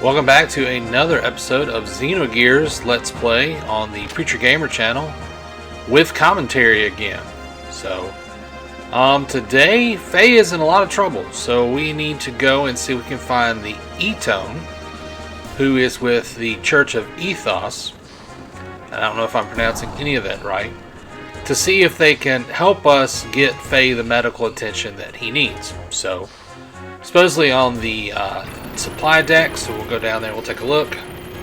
Welcome back to another episode of Xenogears Let's Play on the Preacher Gamer channel with commentary again. Today Faye is in a lot of trouble, so we need to go and see if we can find the Etone, who is with the Church of Ethos. I don't know if I'm pronouncing any of that right. To see if they can help us get Faye the medical attention that he needs. So, supposedly on the supply deck, so we'll go down there, we'll take a look,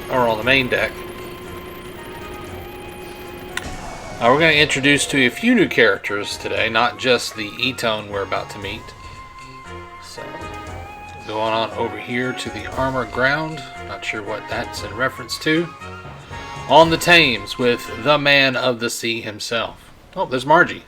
or on the main deck. We're going to introduce to you a few new characters today, not just the Etone we're about to meet. So, going on over here to the armor ground, not sure what that's in reference to. On the Thames with the man of the sea himself. Oh, there's Margie.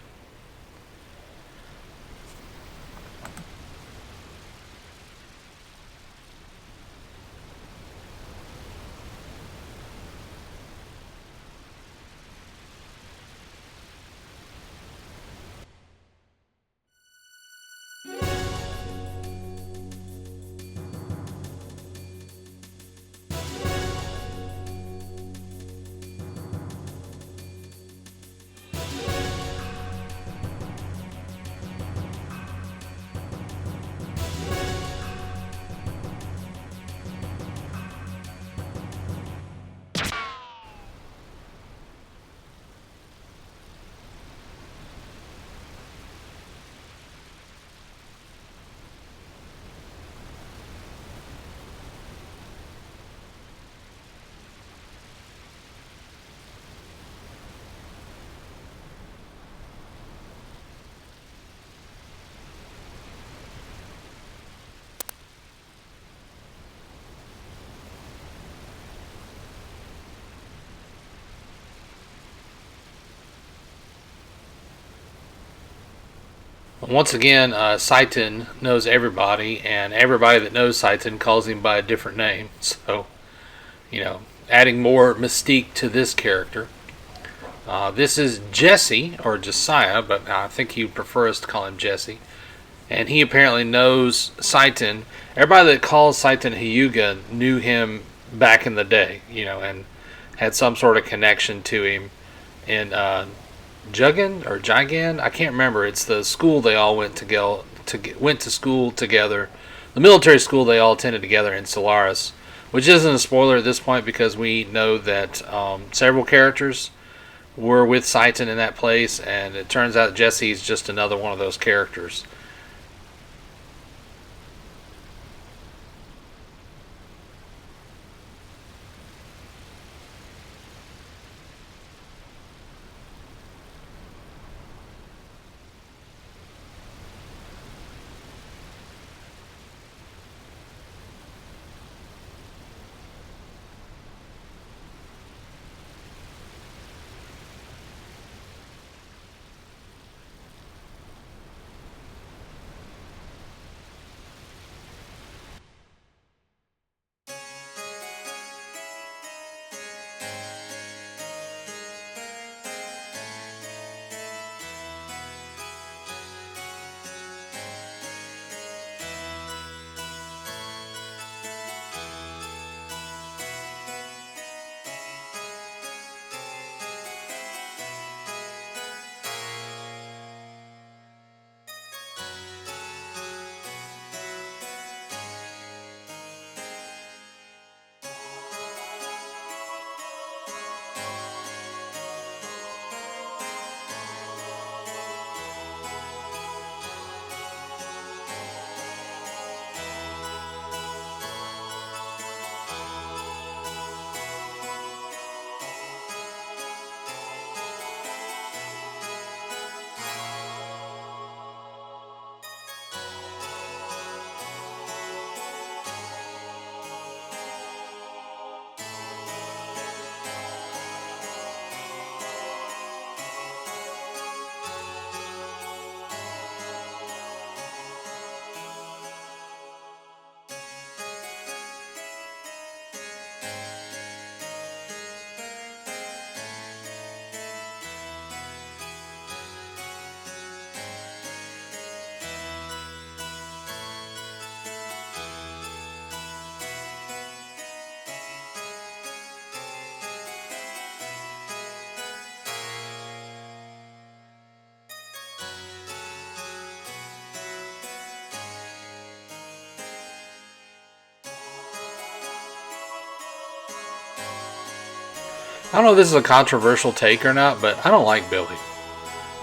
Once again, Saiton knows everybody, and everybody that knows Saiton calls him by a different name. So, adding more mystique to this character. This is Jesse, or Josiah, but I think he would prefer us to call him Jesse. And he apparently knows Saiton. Everybody that calls Saiton Hyuga knew him back in the day, and had some sort of connection to him in Jugan or Jigan, I can't remember. It's the school they all went to school together. The military school they all attended together in Solaris, which isn't a spoiler at this point because we know that several characters were with Saiton in that place, and it turns out Jesse's just another one of those characters. I don't know if this is a controversial take or not, but I don't like Billy.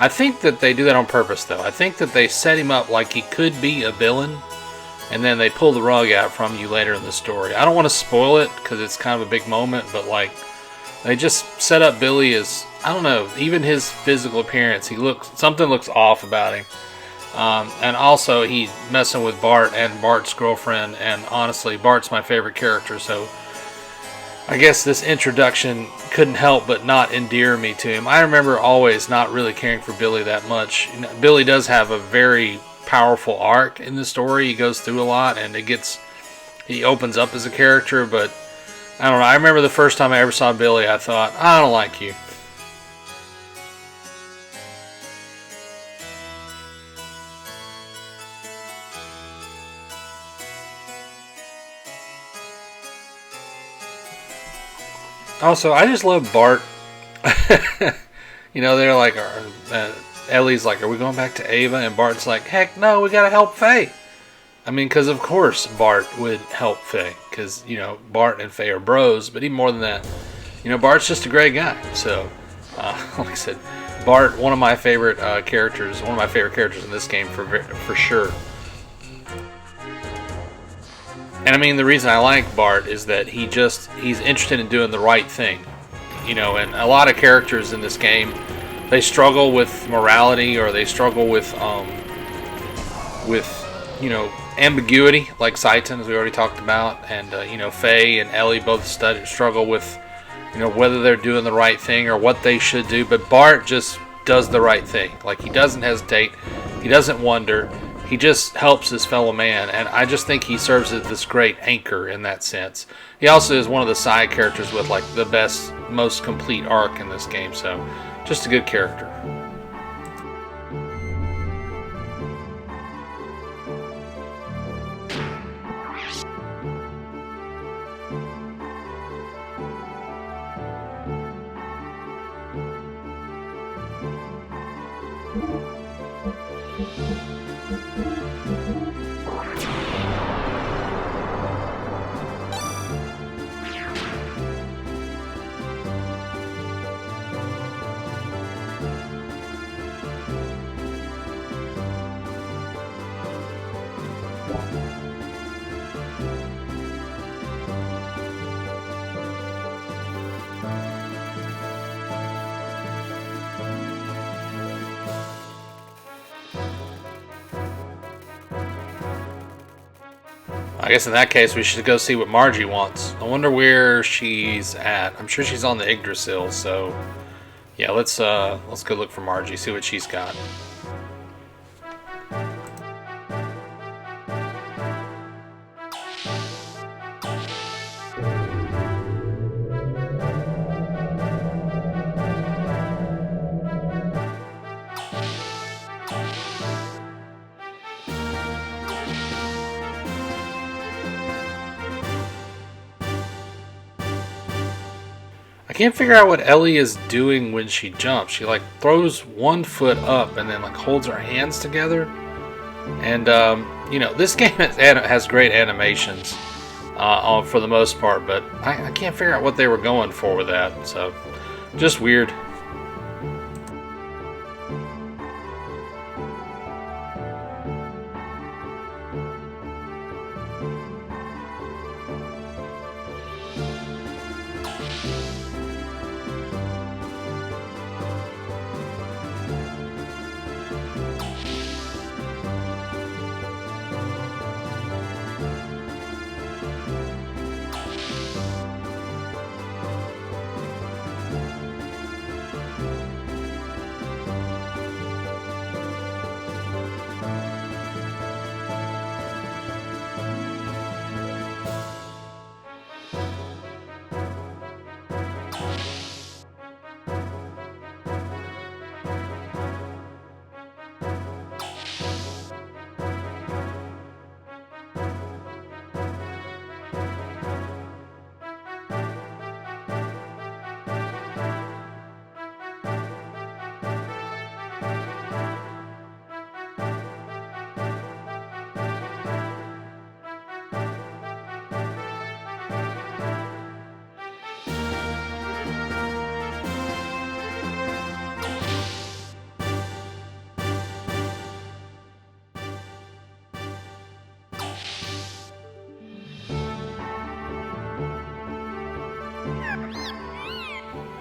I think that they do that on purpose, though. I think that they set him up like he could be a villain, and then they pull the rug out from you later in the story. I don't want to spoil it because it's kind of a big moment, but like they just set up Billy as, I don't know, even his physical appearance. Something looks off about him, and also he's messing with Bart and Bart's girlfriend. And honestly, Bart's my favorite character, so I guess this introduction couldn't help but not endear me to him. I remember always not really caring for Billy that much. You know, Billy does have a very powerful arc in the story. He goes through a lot, and he opens up as a character, but I don't know. I remember the first time I ever saw Billy, I thought, I don't like you. Also, I just love Bart. You know, they're like, Ellie's like, are we going back to Ava? And Bart's like, heck no, we gotta help Faye. I mean, because of course Bart would help Faye. Because, you know, Bart and Faye are bros. But even more than that, you know, Bart's just a great guy. So, like I said, Bart, one of my favorite characters. One of my favorite characters in this game for sure. And I mean, the reason I like Bart is that he's interested in doing the right thing. You know, and a lot of characters in this game, they struggle with morality, or they struggle with you know, ambiguity, like Saiton, as we already talked about. And, you know, Faye and Ellie both struggle with, you know, whether they're doing the right thing or what they should do. But Bart just does the right thing. Like, he doesn't hesitate. He doesn't wonder. He just helps his fellow man, and I just think he serves as this great anchor in that sense. He also is one of the side characters with like the best, most complete arc in this game, so just a good character. I guess in that case, we should go see what Margie wants. I wonder where she's at. I'm sure she's on the Yggdrasil, so yeah, let's go look for Margie, see what she's got. I can't figure out what Ellie is doing when she jumps. She like throws one foot up and then like holds her hands together. And you know, this game has great animations for the most part, but I can't figure out what they were going for with that. So just weird.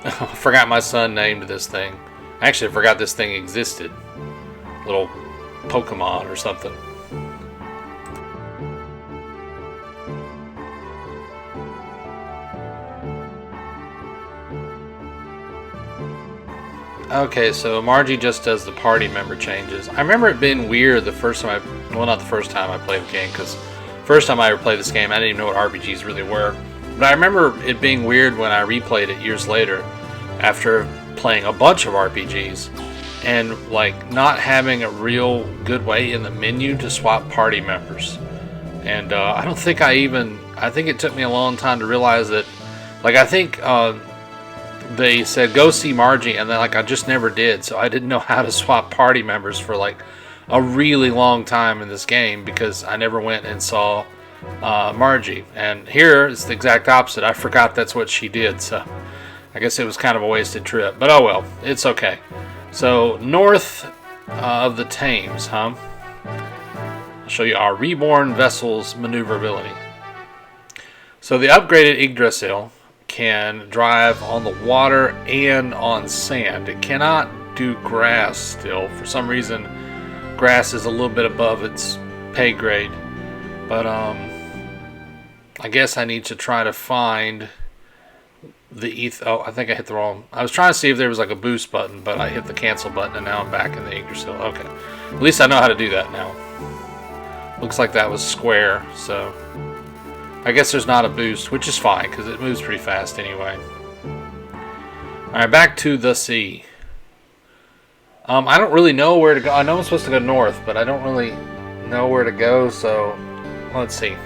I forgot my son named this thing. Actually, I forgot this thing existed. Little Pokemon or something. Okay, so Margie just does the party member changes. I remember it being weird the first time well, not the first time I played the game, because first time I ever played this game, I didn't even know what RPGs really were. But I remember it being weird when I replayed it years later, after playing a bunch of RPGs, and like not having a real good way in the menu to swap party members. And I don't think I think it took me a long time to realize that, like, I think they said go see Margie, and then like I just never did, so I didn't know how to swap party members for like a really long time in this game, because I never went and saw Margie. And here it's the exact opposite. I forgot that's what she did, so I guess it was kind of a wasted trip, but oh well, it's okay. So north of the Thames, huh? I'll show you our reborn vessel's maneuverability. So the upgraded Yggdrasil can drive on the water and on sand. It cannot do grass still. For some reason, grass is a little bit above its pay grade. But I guess I need to try to find the oh, I think I hit the wrong. I was trying to see if there was like a boost button, but I hit the cancel button, and now I'm back in the Yggdrasil. Okay, at least I know how to do that now. Looks like that was square, so I guess there's not a boost, which is fine because it moves pretty fast anyway. Alright, back to the sea. I don't really know where to go. I know I'm supposed to go north, but I don't really know where to go, so let's see.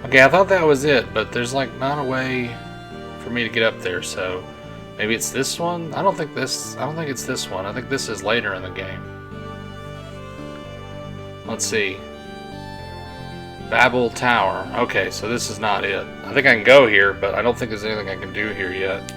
Okay, I thought that was it, but there's like not a way for me to get up there, so maybe it's this one? I don't think it's this one. I think this is later in the game. Let's see. Babel Tower. Okay, so this is not it. I think I can go here, but I don't think there's anything I can do here yet.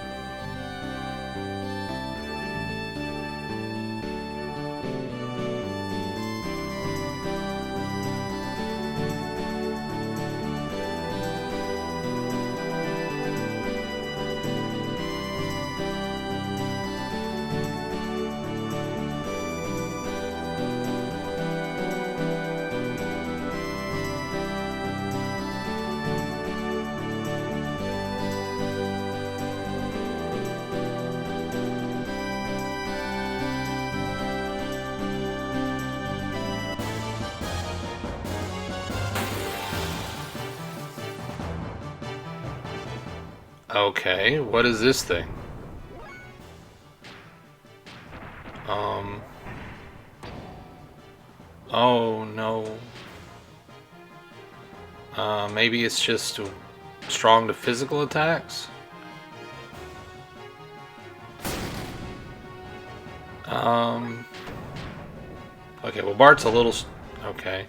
Okay, what is this thing? Oh no. Maybe it's just strong to physical attacks? Okay, well Bart's a little... Okay.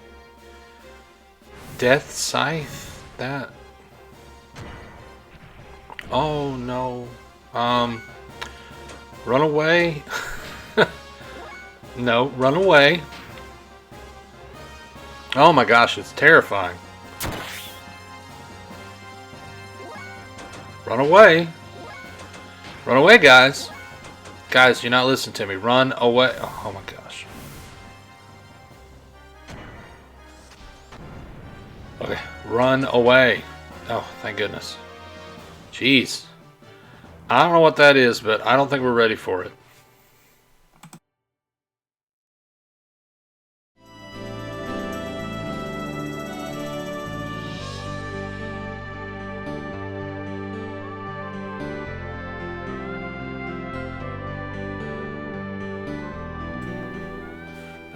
Death Scythe? That... Oh no. Run away. No, run away. Oh my gosh, it's terrifying. Run away. Run away, guys. Guys, you're not listening to me. Run away. Oh my gosh. Okay, run away. Oh, thank goodness. Jeez. I don't know what that is, but I don't think we're ready for it.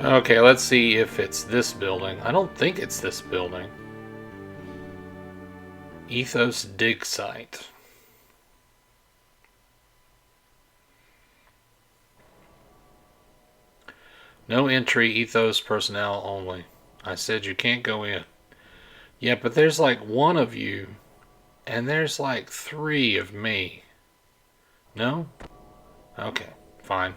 Okay, let's see if it's this building. I don't think it's this building. Ethos dig site. No entry, Ethos personnel only. I said you can't go in. Yeah, but there's like one of you, and there's like 3 of me. No? Okay, fine.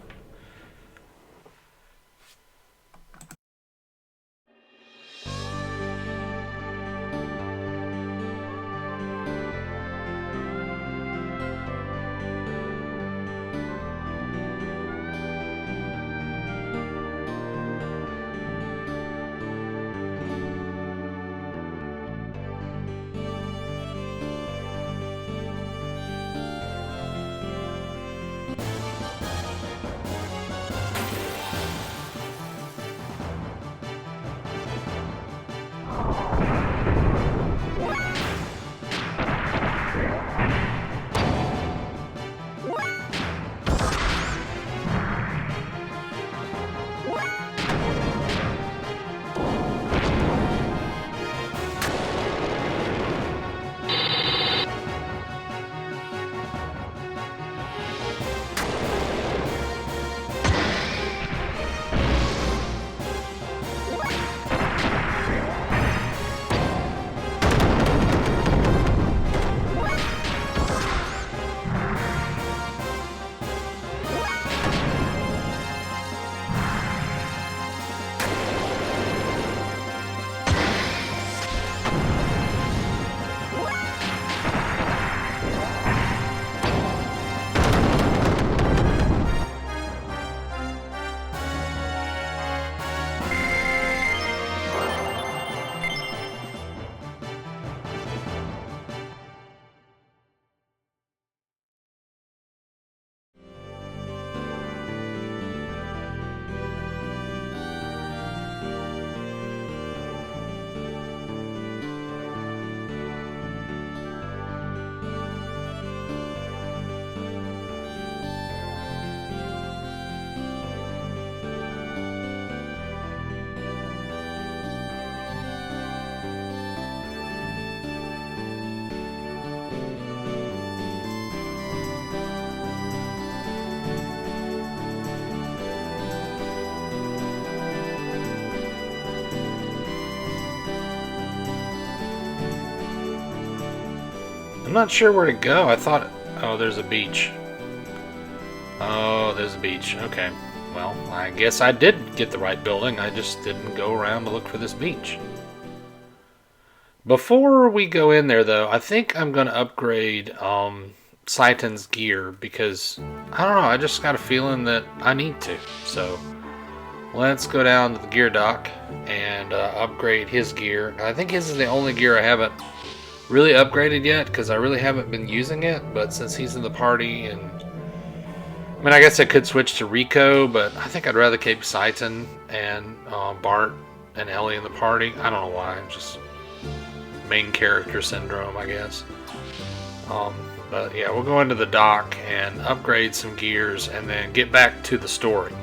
I'm not sure where to go. I thought... Oh, there's a beach. Oh, there's a beach. Okay. Well, I guess I did get the right building. I just didn't go around to look for this beach. Before we go in there, though, I think I'm going to upgrade Saiton's gear because, I don't know, I just got a feeling that I need to. So, let's go down to the gear dock and upgrade his gear. I think his is the only gear I haven't really upgraded yet because I really haven't been using it, but since he's in the party, and I mean, I guess I could switch to Rico, but I think I'd rather keep Saiton and Bart and Ellie in the party. I don't know why, just main character syndrome, I guess. But yeah, we'll go into the dock and upgrade some gears and then get back to the story.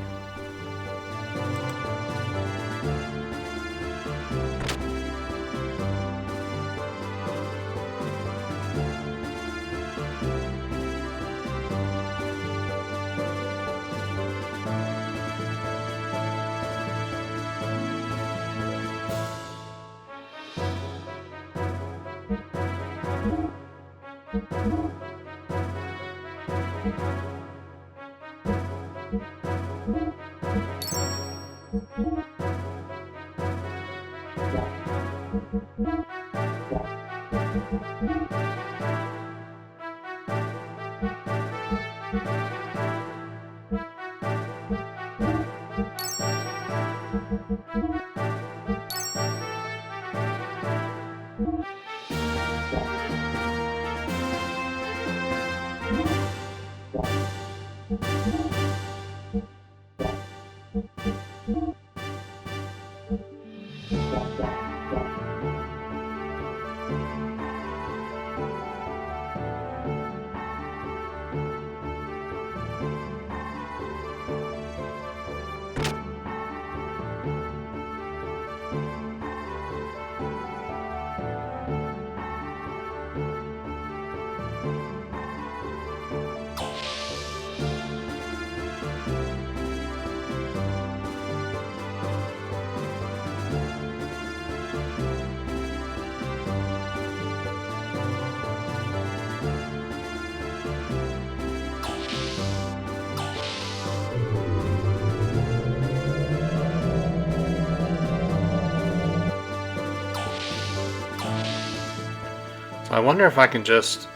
I wonder if I can just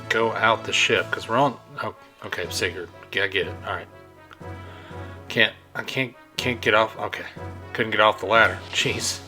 go out the ship, because we're on... Oh, okay, Sigurd. Yeah, I get it. Alright. I can't get off... Okay. Couldn't get off the ladder. Jeez.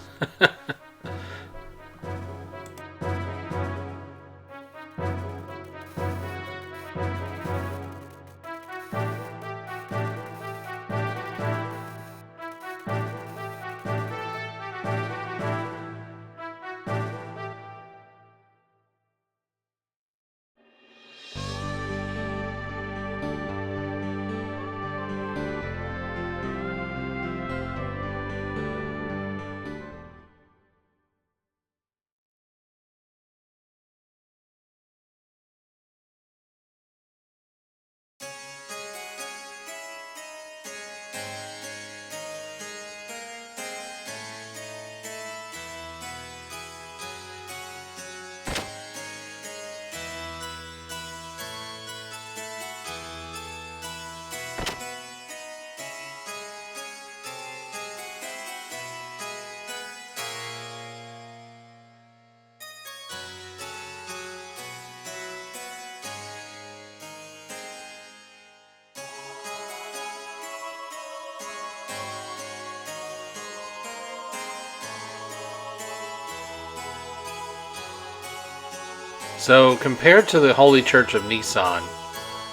So, compared to the Holy Church of Nissan,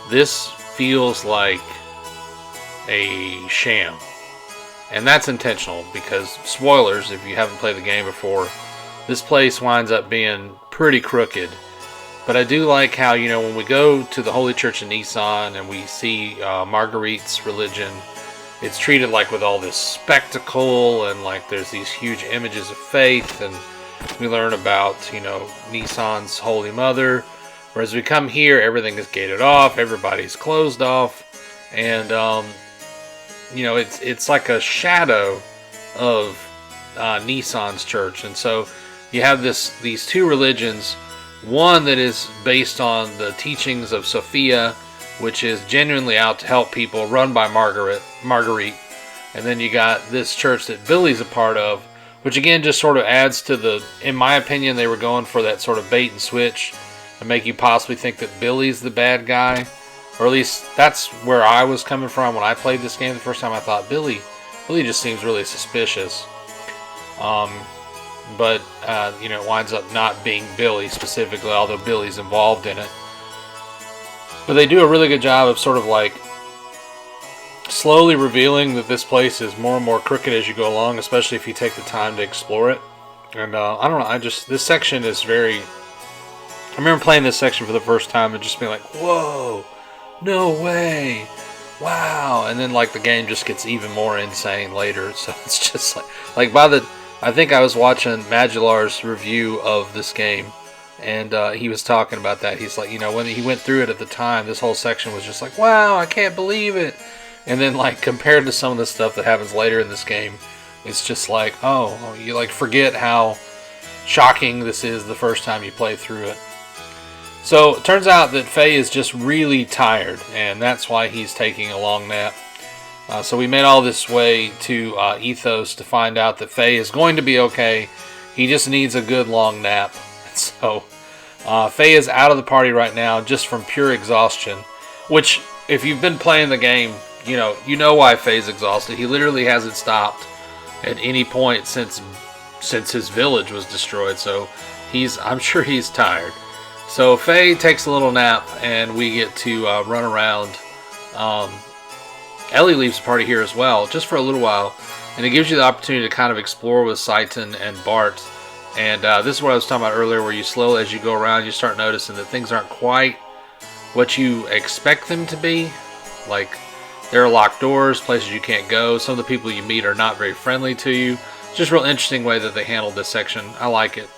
this feels like a sham. And that's intentional, because, spoilers, if you haven't played the game before, this place winds up being pretty crooked. But I do like how, you know, when we go to the Holy Church of Nissan and we see Marguerite's religion, it's treated like with all this spectacle, and like there's these huge images of faith, and we learn about, you know, Nissan's Holy Mother. Whereas we come here, everything is gated off, everybody's closed off, and you know, it's like a shadow of Nissan's church. And so you have these two religions, one that is based on the teachings of Sophia, which is genuinely out to help people, run by Marguerite, and then you got this church that Billy's a part of, which again just sort of adds to the, in my opinion, they were going for that sort of bait and switch and make you possibly think that Billy's the bad guy. Or at least that's where I was coming from when I played this game the first time. I thought Billy just seems really suspicious. But you know, it winds up not being Billy specifically, although Billy's involved in it. But they do a really good job of sort of like slowly revealing that this place is more and more crooked as you go along, especially if you take the time to explore it. And I don't know, this section is very... I remember playing this section for the first time and just being like, whoa, no way, wow. And then like the game just gets even more insane later. So it's just like I think I was watching Magular's review of this game, and he was talking about that. He's like, you know, when he went through it at the time, this whole section was just like, wow, I can't believe it. And then, like, compared to some of the stuff that happens later in this game, it's just like, oh, you, like, forget how shocking this is the first time you play through it. So, it turns out that Faye is just really tired, and that's why he's taking a long nap. So we made all this way to Ethos to find out that Faye is going to be okay. He just needs a good long nap. So Faye is out of the party right now just from pure exhaustion. Which, if you've been playing the game, you know why Faye's exhausted. He literally hasn't stopped at any point since his village was destroyed. So I'm sure he's tired. So Faye takes a little nap, and we get to run around. Ellie leaves the party here as well, just for a little while, and it gives you the opportunity to kind of explore with Saiton and Bart. And this is what I was talking about earlier, where you slowly, as you go around, you start noticing that things aren't quite what you expect them to be. Like, there are locked doors, places you can't go. Some of the people you meet are not very friendly to you. It's just a real interesting way that they handled this section. I like it.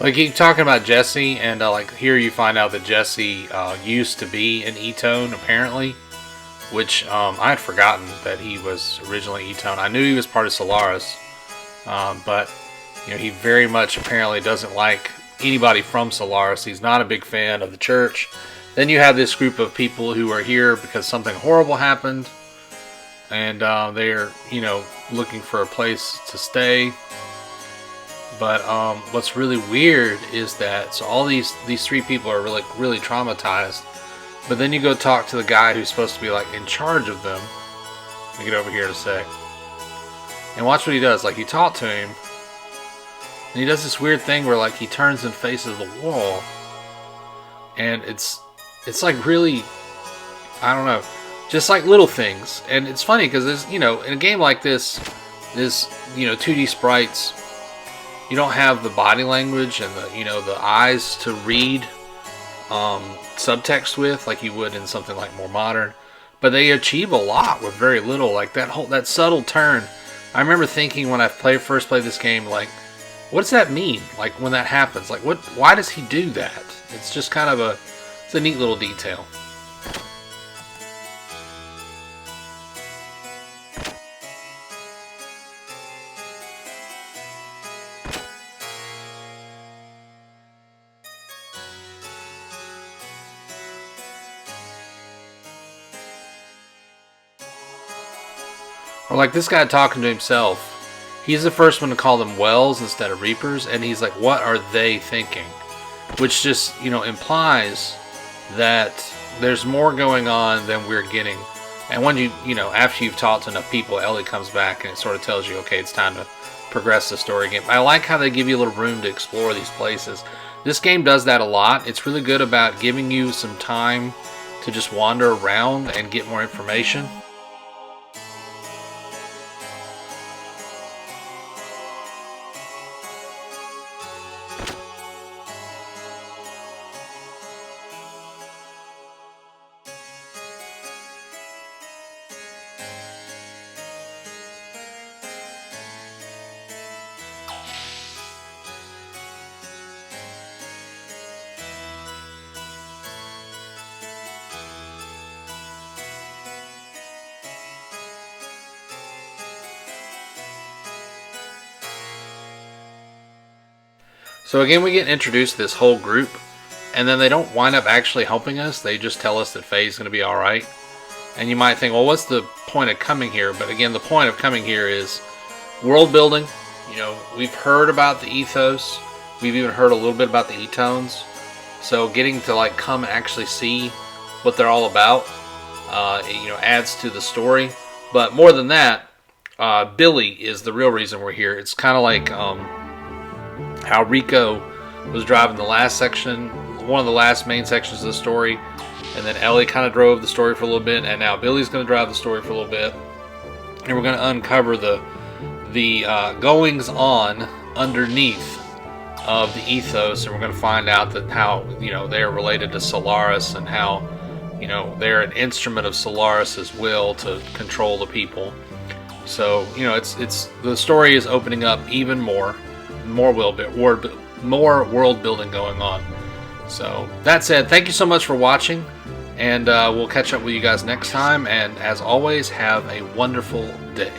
Like, keep talking about Jesse, and like here you find out that Jesse used to be an Etone, apparently, which I had forgotten that he was originally Etone. I knew he was part of Solaris, but he very much apparently doesn't like anybody from Solaris. He's not a big fan of the church. Then you have this group of people who are here because something horrible happened, and they're looking for a place to stay. But what's really weird is that all these three people are really traumatized. But then you go talk to the guy who's supposed to be like in charge of them. Let me get over here in a sec. And watch what he does. Like, you talk to him, and he does this weird thing where like he turns and faces the wall, and it's like really, I don't know, just like little things. And it's funny because there's in a game like this 2D sprites. You don't have the body language and the eyes to read subtext with like you would in something like more modern, but they achieve a lot with very little. Like that subtle turn. I remember thinking when I first played this game, like, what does that mean? Like, when that happens, like, why does he do that? It's just kind of it's a neat little detail. Or like this guy talking to himself. He's the first one to call them wells instead of reapers, and he's like, what are they thinking? Which just, implies that there's more going on than we're getting. And when after you've talked to enough people, Ellie comes back and it sort of tells you, okay, it's time to progress the story again. I like how they give you a little room to explore these places. This game does that a lot. It's really good about giving you some time to just wander around and get more information. So again, we get introduced to this whole group, and then they don't wind up actually helping us. They just tell us that Faye's going to be alright. And you might think, well, what's the point of coming here? But again, the point of coming here is world building. We've heard about the ethos. We've even heard a little bit about the etones. So getting to come and actually see what they're all about, adds to the story. But more than that, Billy is the real reason we're here. It's kind of like how Rico was driving the last section, one of the last main sections of the story, and then Ellie kind of drove the story for a little bit, and now Billy's going to drive the story for a little bit, and we're going to uncover the goings on underneath of the ethos, and we're going to find out that how they're related to Solaris, and how they're an instrument of Solaris's will to control the people. So it's the story is opening up even more world building going on. So that said, thank you so much for watching, and we'll catch up with you guys next time, and as always, have a wonderful day.